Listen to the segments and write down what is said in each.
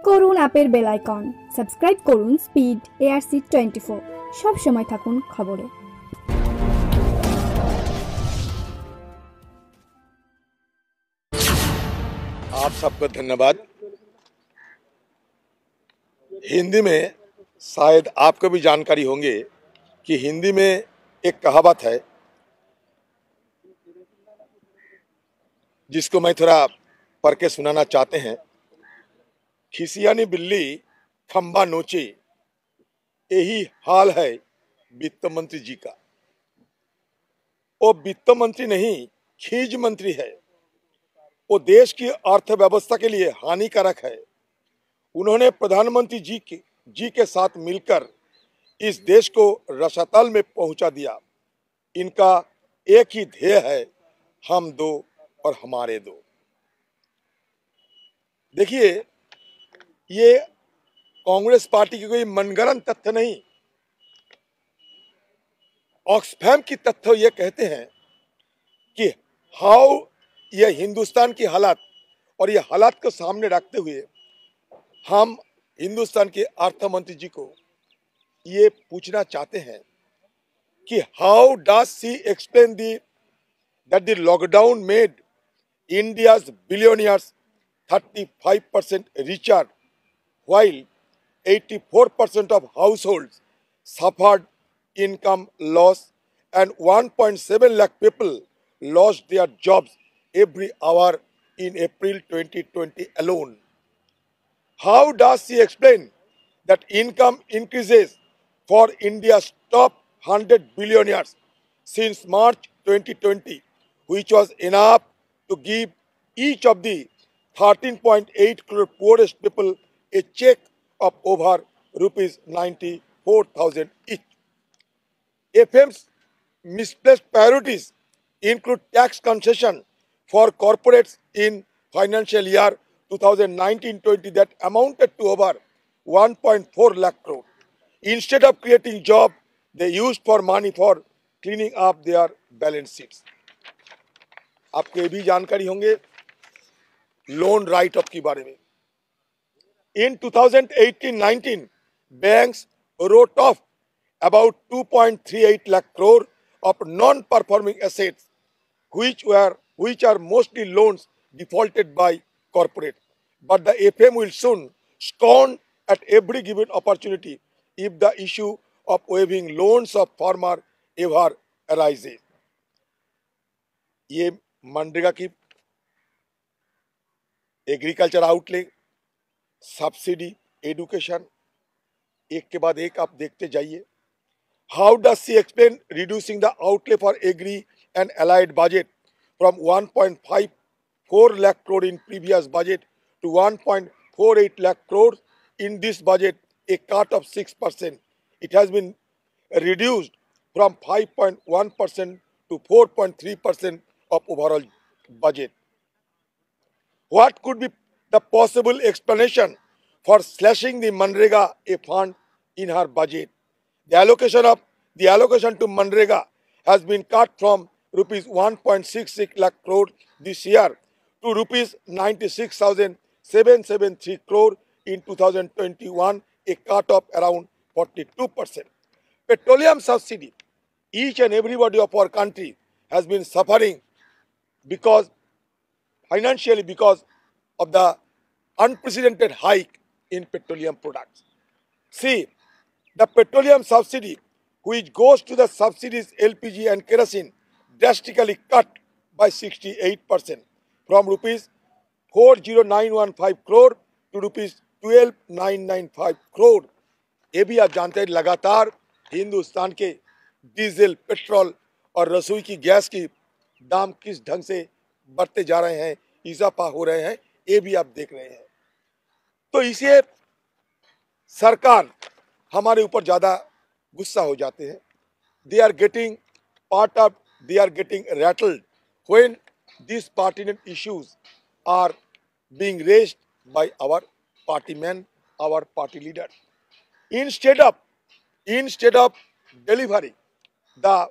করুন অ্যাপের bell icon, subscribe করুন স্পিড ARC24, সব সময় থাকুন খবরে। आप सबको धन्यवाद। हिंदी में शायद आपको भी जानकारी होंगे कि हिंदी में एक कहावत है जिसको मैं थोड़ा पढ़ के सुनाना चाहते हैं। खिसियानी बिल्ली खंबा नोचे, यही हाल है वित्त मंत्री जी का। वो वित्त मंत्री नहीं, खीज मंत्री है। वो देश की अर्थव्यवस्था के लिए हानिकारक है। उन्होंने प्रधानमंत्री जी के साथ मिलकर इस देश को रसातल में पहुंचा दिया। इनका एक ही ध्येय है, हम दो और हमारे दो। देखिए, ये कांग्रेस पार्टी की कोई मनगढ़ंत तथ्य नहीं, ऑक्सफैम की तथ्य ये कहते हैं कि हाउ ये हिंदुस्तान की हालात और ये हालात को सामने रखते हुए हम हिंदुस्तान के अर्थ मंत्री जी को ये पूछना चाहते हैं कि how does she explain that the lockdown made India's billionaires 35% richer while 84% of households suffered income loss and 1.7 lakh people lost their jobs every hour in April 2020 alone. How does she explain that income increases for India's top 100 billionaires since March 2020, which was enough to give each of the 13.8 crore poorest people a check of over rupees 94,000 each? FM's misplaced priorities include tax concession for corporates in financial year 2019-20 that amounted to over 1.4 lakh crore. Instead of creating jobs, they used for money for cleaning up their balance sheets. आपको ये भी जानकारी होंगे loan right of के बारे में। In 2018-19, banks wrote off about 2.38 lakh crore of non-performing assets, which are mostly loans defaulted by corporate. But the FM will soon scorn at every given opportunity if the issue of waiving loans of farmer ever arises. ये मनरेगा की agriculture outlay, subsidy, education, एक के बाद एक आप देखते जाइए। How does she explain reducing the outlay for agri and allied budget from 1.54 lakh crore in previous budget to 1.48 lakh crore in this budget, a cut of 6%. It has been reduced from 5.1% to 4.3% of overall budget. What could be the possible explanation for slashing the Manrega fund in her budget? The allocation to Manrega has been cut from rupees 1.66 lakh crore this year to rupees 96,773 crore in 2021, a cut of around 42%. Petroleum subsidy, each and everybody of our country has been suffering financially because of the unprecedented hike in petroleum products. See, the petroleum subsidy, which goes to the subsidies LPG and kerosene, drastically cut by 68% from rupees 40915 crore to rupees 12995 crore. ये भी आप जानते हैं लगातार हिंदुस्तान के diesel, petrol और रसोई की गैस की दाम किस ढंग से बढ़ते जा रहे हैं, इजाफा हो रहे हैं, ये भी आप देख रहे हैं। तो इसे सरकार हमारे ऊपर ज्यादा गुस्सा हो जाते हैं। They are getting rattled when these pertinent issues are being raised by our party men, our party leaders. Instead of delivering the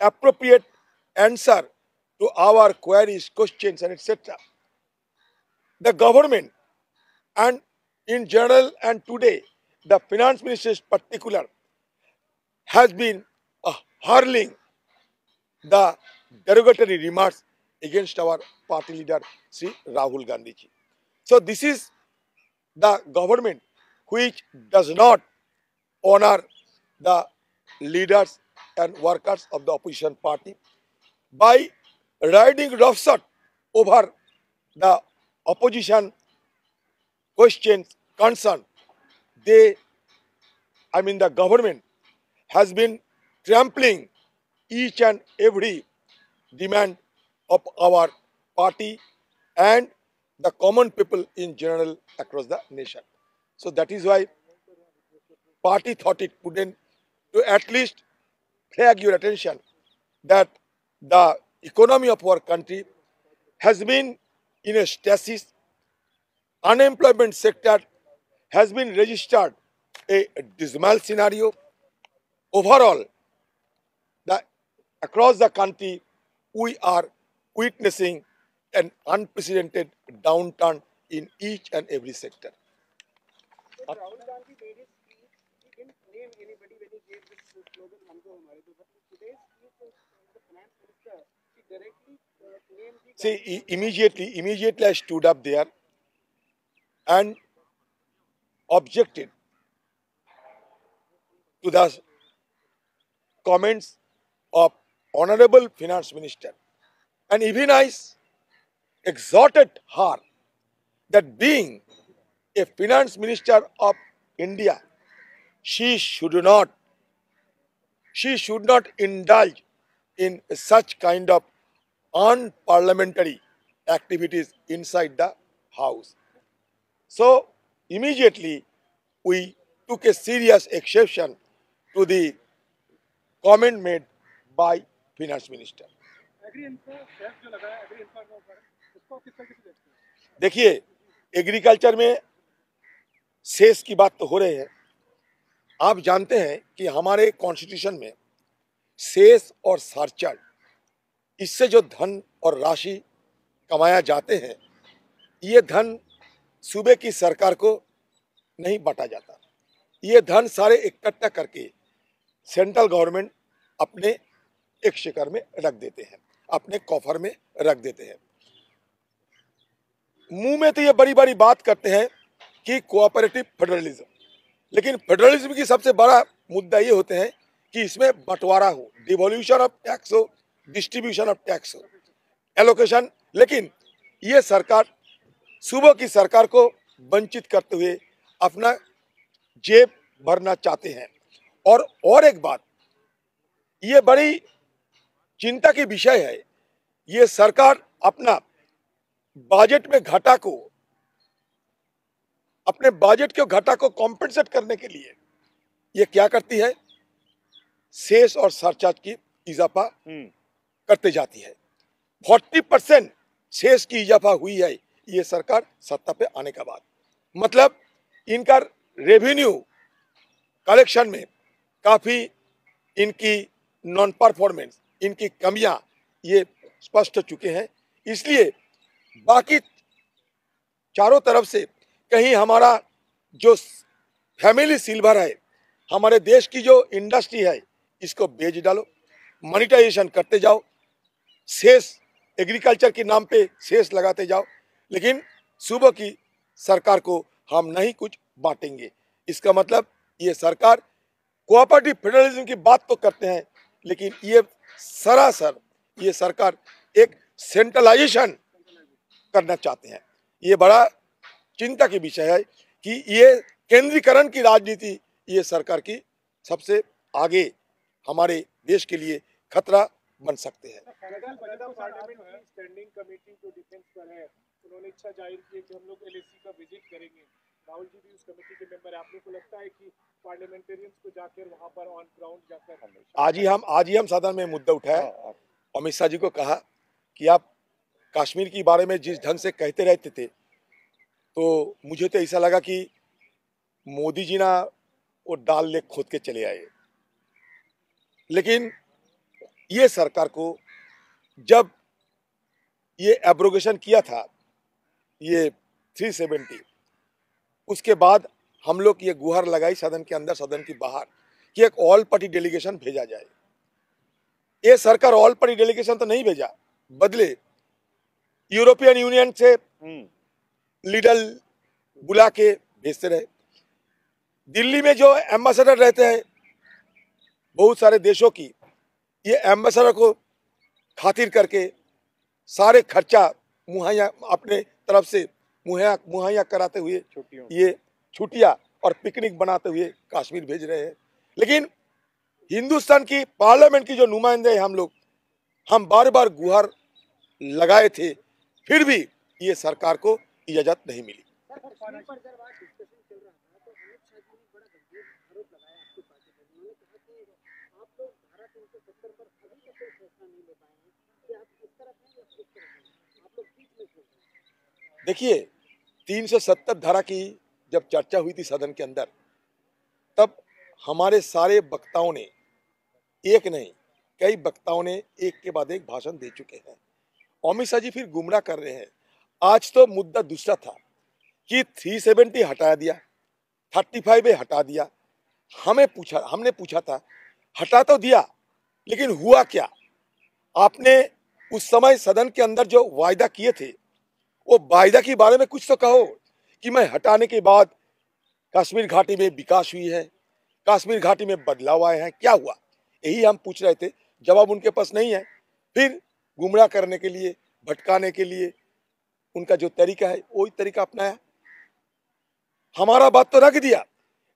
appropriate answer to our queries, questions, and etc., the government and in general and today the finance minister in particular has been hurling the derogatory remarks against our party leader Sri Rahul Gandhi ji. So this is the government which does not honor the leaders and workers of the opposition party by riding roughshod over the opposition questions concern. The government has been trampling each and every demand of our party and the common people in general across the nation. So that is why party thought it prudent to at least flag your attention that the economy of our country has been in a stasis. Unemployment sector has been registered a dismal scenario. Overall, across the country, we are witnessing an unprecedented downturn in each and every sector. So Rahul Gandhi made his speech. He didn't name anybody when he gave this slogan "हम तो हमारे तो." But in today's speech, the finance minister, she directly named the. See, immediately I stood up there and objected to the comments of Honorable Finance Minister, and even I exhorted her that being a Finance Minister of India, she should not indulge in such kind of unparliamentary activities inside the house. So immediately we took a serious exception to the comment made by Finance Minister. देखिए, agriculture में cess की बात तो हो रही है। आप जानते हैं कि हमारे कॉन्स्टिट्यूशन में सेस और सरचार्ज, इससे जो धन और राशि कमाया जाते हैं, ये धन सूबे की सरकार को नहीं बांटा जाता। ये धन सारे इकट्ठा करके सेंट्रल गवर्नमेंट अपने एक्सचेकर में रख देते हैं, अपने कॉफर में रख देते हैं। मुंह में तो ये बड़ी बड़ी बात करते हैं कि कोऑपरेटिव फेडरलिज्म, लेकिन फेडरलिज्म की सबसे बड़ा मुद्दा ये होते हैं कि इसमें बंटवारा हो, डिवोल्यूशन ऑफ टैक्स हो, डिस्ट्रीब्यूशन ऑफ टैक्स हो, एलोकेशन। लेकिन ये सरकार सूबों की सरकार को वंचित करते हुए अपना जेब भरना चाहते हैं। और एक बात, ये बड़ी चिंता की विषय है, ये सरकार अपना बजट में घाटा को, अपने बजट के घाटा को कॉम्पेंसेट करने के लिए ये क्या करती है, सेस और सरचार्ज की इजाफा करते जाती है। 40% सेस की इजाफा हुई है ये सरकार सत्ता पे आने के बाद। मतलब इनका रेवेन्यू कलेक्शन में काफी इनकी नॉन परफॉर्मेंस, इनकी कमियां ये स्पष्ट हो चुके हैं। इसलिए बाकी चारों तरफ से कहीं हमारा जो फैमिली सिल्वर है, हमारे देश की जो इंडस्ट्री है, इसको बेच डालो, मॉनिटाइजेशन करते जाओ, सेस एग्रीकल्चर के नाम पे सेस लगाते जाओ, लेकिन सूबों की सरकार को हम नहीं कुछ बांटेंगे। इसका मतलब ये सरकार कोऑपरेटिव फेडरलिज्म की बात तो करते हैं, लेकिन ये सरासर ये सरकार एक सेंट्रलाइजेशन करना चाहते हैं। ये बड़ा चिंता की विषय है कि ये केंद्रीकरण की राजनीति ये सरकार की सबसे आगे हमारे देश के लिए खतरा बन सकते हैं। स्टैंडिंग कमेटी जो डिफेंस पर है, उन्होंने इच्छा जाहिर की कि हम लोग एलएसी का विजिट करेंगे। राहुल जी भी उस कमेटी के मेंबर है। आप लोग को लगता है कि पार्लियामेंटेरियंस को जाकर वहां पर ऑन ग्राउंड जाकर आज ही हम सदन में मुद्दा उठाया, अमित शाह जी को कहा कि आप कश्मीर के बारे में जिस ढंग से कहते रहते थे, तो मुझे तो ऐसा लगा कि मोदी जी ना वो डाल ले खोद के चले आए। लेकिन ये सरकार को जब ये एब्रोगेशन किया था, ये 370, उसके बाद हम लोग ये गुहार लगाई सदन के अंदर सदन की बाहर कि एक ऑल पार्टी डेलीगेशन भेजा जाए। ये सरकार ऑल पार्टी डेलीगेशन तो नहीं भेजा, बदले यूरोपियन यूनियन से लीडर बुला के भेजते रहे। दिल्ली में जो एम्बेसडर रहते हैं बहुत सारे देशों की, ये एम्बेसडर को खातिर करके सारे खर्चा मुहैया अपने तरफ से मुहैया कराते हुए ये छुट्टियां और पिकनिक बनाते हुए कश्मीर भेज रहे हैं। लेकिन हिंदुस्तान की पार्लियामेंट की जो नुमाइंदे हम लोग, हम बार बार गुहार लगाए थे, फिर भी ये सरकार को इजाजत नहीं मिली। देखिए 370 धारा की जब चर्चा हुई थी सदन के अंदर, तब हमारे सारे वक्ताओं ने, एक नहीं कई वक्ताओं ने एक के बाद एक भाषण दे चुके हैं। अमित शाह जी फिर गुमराह कर रहे हैं। आज तो मुद्दा दूसरा था कि 370 हटा दिया, 35 हटा दिया। हमने पूछा था हटा तो दिया, लेकिन हुआ क्या? आपने उस समय सदन के अंदर जो वायदा किए थे, वो वायदा के बारे में कुछ तो कहो कि मैं हटाने के बाद कश्मीर घाटी में विकास हुई है, कश्मीर घाटी में बदलाव आए हैं, क्या हुआ? यही हम पूछ रहे थे। जवाब उनके पास नहीं है। फिर गुमराह करने के लिए, भटकाने के लिए उनका जो तरीका है वही तरीका अपनाया। हमारा बात तो रख दिया,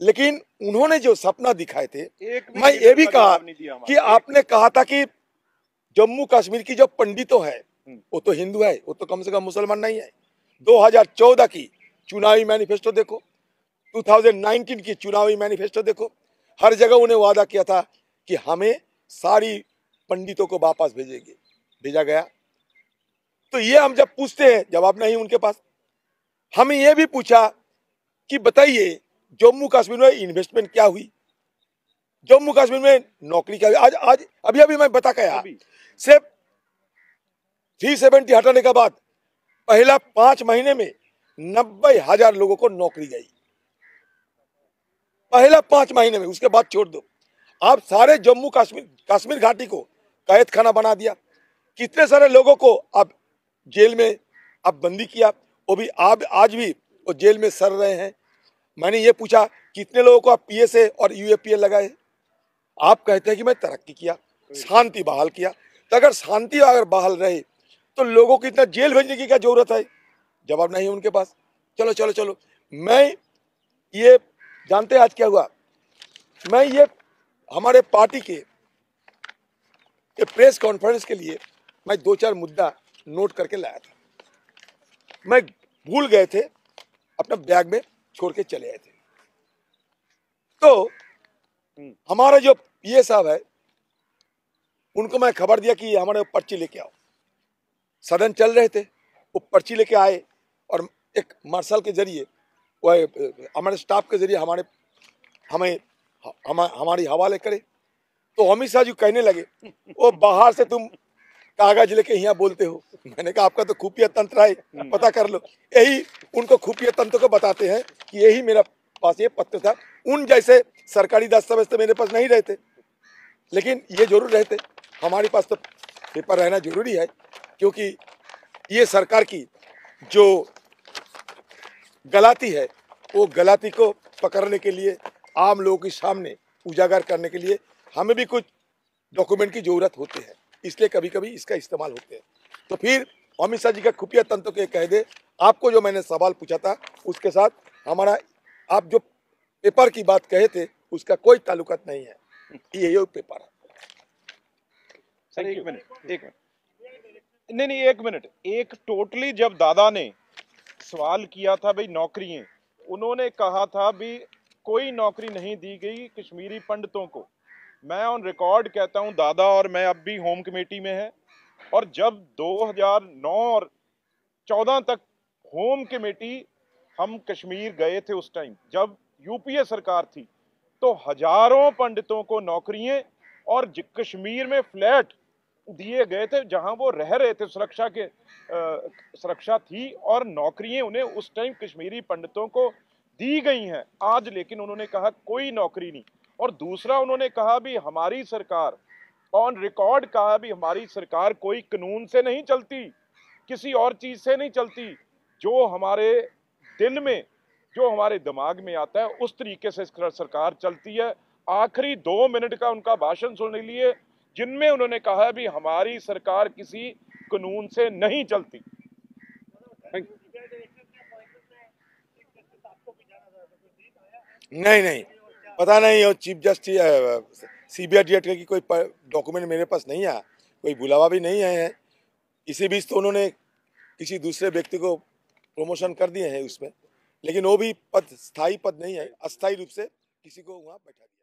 लेकिन उन्होंने जो सपना दिखाए थे, मैं ये भी कहा कि आपने कहा था कि जम्मू कश्मीर की जो पंडितों है वो तो हिंदू है, वो तो कम से कम मुसलमान नहीं है। 2014 की चुनावी मैनिफेस्टो देखो, 2019 की चुनावी मैनिफेस्टो देखो, हर जगह उन्हें वादा किया था कि हमें सारी पंडितों को वापस भेजेंगे, भेजा गया। तो ये हम जब पूछते हैं जवाब नहीं उनके पास। हमें ये भी पूछा कि बताइए जम्मू कश्मीर में इन्वेस्टमेंट क्या हुई, जम्मू कश्मीर में नौकरी क्या हुई। आज अभी मैं बता के आया, सिर्फ 370 हटाने के बाद पहला 5 महीने में 90,000 लोगों को नौकरी गई, पहला 5 महीने में। उसके बाद छोड़ दो, आप सारे जम्मू कश्मीर घाटी को कैद खाना बना दिया। कितने सारे लोगों को आप जेल में आप बंदी किया, वो भी आप आज भी वो जेल में सड़ रहे हैं। मैंने ये पूछा कितने लोगों को आप पीएसए और यूएपीए लगाए। आप कहते हैं कि मैं तरक्की किया, शांति बहाल किया। तो अगर शांति अगर बहाल रहे तो लोगों को इतना जेल भेजने की क्या जरूरत है? जवाब नहीं है उनके पास। चलो चलो चलो, मैं ये जानते हैं आज क्या हुआ? मैं ये हमारे पार्टी के प्रेस कॉन्फ्रेंस के लिए मैं 2-4 मुद्दा नोट करके लाया था। मैं भूल गए थे, अपना बैग में छोड़ के चले आए थे। तो हमारा जो पीए साहब है, उनको मैं खबर दिया कि हमारे पर्ची लेके आओ। सदन चल रहे थे, वो पर्ची लेके आए और एक मार्शल के जरिए, हमारे स्टाफ के जरिए हमारी हवाले करे। तो अमित शाह जी कहने लगे वो बाहर से तुम कागज लेके यहाँ बोलते हो। मैंने कहा आपका तो खुफिया तंत्र है, पता कर लो। यही उनको खुफिया तंत्र को बताते हैं कि यही मेरा पास ये पत्र था। उन जैसे सरकारी दस्तावेज तो मेरे पास नहीं रहते, लेकिन ये जरूर रहते। हमारे पास तो पेपर रहना जरूरी है, क्योंकि ये सरकार की जो गलती है, वो गलती को पकड़ने के लिए, आम लोगों के सामने उजागर करने के लिए हमें भी कुछ डॉक्यूमेंट की जरूरत होती है, इसलिए कभी कभी इसका इस्तेमाल होते हैं। तो फिर अमित शाह जी का खुफिया तंत्र के कह दे, आपको जो मैंने सवाल पूछा था उसके साथ हमारा, आप जो पेपर की बात कहे थे उसका कोई ताल्लुकात नहीं है। ये पेपर है। सर एक मिनट नहीं एक मिनट, एक टोटली जब दादा ने सवाल किया था भाई नौकरियां, उन्होंने कहा था भी कोई नौकरी नहीं दी गई कश्मीरी पंडितों को। मैं ऑन रिकॉर्ड कहता हूं, दादा और मैं अब भी होम कमेटी में है, और जब 2009 और 14 तक होम कमेटी हम कश्मीर गए थे, उस टाइम जब यूपीए सरकार थी, तो हजारों पंडितों को नौकरियां और कश्मीर में फ्लैट दिए गए थे जहां वो रह रहे थे। सुरक्षा थी और नौकरियां उन्हें उस टाइम कश्मीरी पंडितों को दी गई हैं आज, लेकिन उन्होंने कहा कोई नौकरी नहीं। और दूसरा उन्होंने कहा भी हमारी सरकार, ऑन रिकॉर्ड कहा भी हमारी सरकार कोई कानून से नहीं चलती, किसी और चीज से नहीं चलती, जो हमारे दिल में, जो हमारे दिमाग में आता है उस तरीके से सरकार चलती है। आखिरी 2 मिनट का उनका भाषण सुनने लिए, जिनमें उन्होंने कहा भी हमारी सरकार किसी कानून से नहीं चलती। नहीं, पता नहीं, और चीफ जस्टिस सीबीआई डायरेक्टर की कोई डॉक्यूमेंट मेरे पास नहीं आया, कोई बुलावा भी नहीं आए हैं। इसी बीच तो उन्होंने किसी दूसरे व्यक्ति को प्रमोशन कर दिए हैं उसमें, लेकिन वो भी पद स्थायी पद नहीं है, अस्थायी रूप से किसी को वहाँ बैठा दिया।